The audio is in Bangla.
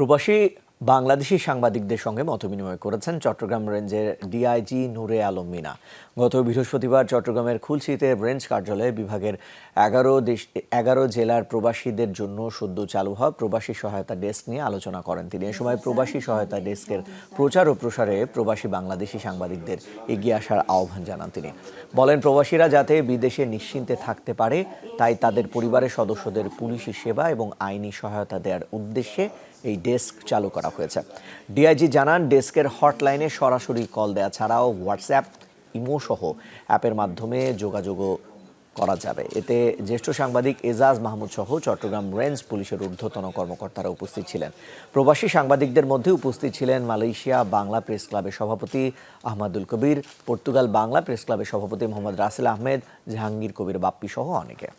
প্রবাসী বাংলাদেশি সাংবাদিকদের সঙ্গে মতবিনিময় করেছেন চট্টগ্রাম রেঞ্জের ডিআইজি নূরে আলম মিনা। গত বৃহস্পতিবার চট্টগ্রামের খুলশীতে রেঞ্জ কার্যালয়ে বিভাগের 11 জেলার প্রবাসীদের জন্য সদ্য চালু হওয়া প্রবাসী সহায়তা ডেস্ক নিয়ে আলোচনা করেন তিনি। এ সময় প্রবাসী সহায়তা ডেস্কের প্রচার ও প্রসারে প্রবাসী বাংলাদেশি সাংবাদিকদের এগিয়ে আসার আহ্বান জানান তিনি। বলেন, প্রবাসীরা যাতে বিদেশে নিশ্চিন্তে থাকতে পারে তাই তাদের পরিবারের সদস্যদের পুলিশি সেবা এবং আইনি সহায়তা দেওয়ার উদ্দেশ্যে এই ডেস্ক চালু করা হয়েছে। ডিআইজি জানান, ডেস্কের হটলাইনে সরাসরি কল দেওয়া ছাড়াও হোয়াটসঅ্যাপ, ইমো সহ অ্যাপের মাধ্যমে যোগাযোগও করা যাবে। এতে জ্যেষ্ঠ সাংবাদিক এজাজ মাহমুদ সহ চট্টগ্রাম রেঞ্জ পুলিশের ঊর্ধ্বতন কর্মকর্তারা উপস্থিত ছিলেন। প্রবাসী সাংবাদিকদের মধ্যে উপস্থিত ছিলেন মালয়েশিয়া বাংলা প্রেস ক্লাবের সভাপতি আহমদুল কবির, পর্তুগাল বাংলা প্রেস ক্লাবের সভাপতি মোহাম্মদ রাসেল আহমেদ, জাহাঙ্গীর কবির বাপ্পি সহ অনেকে।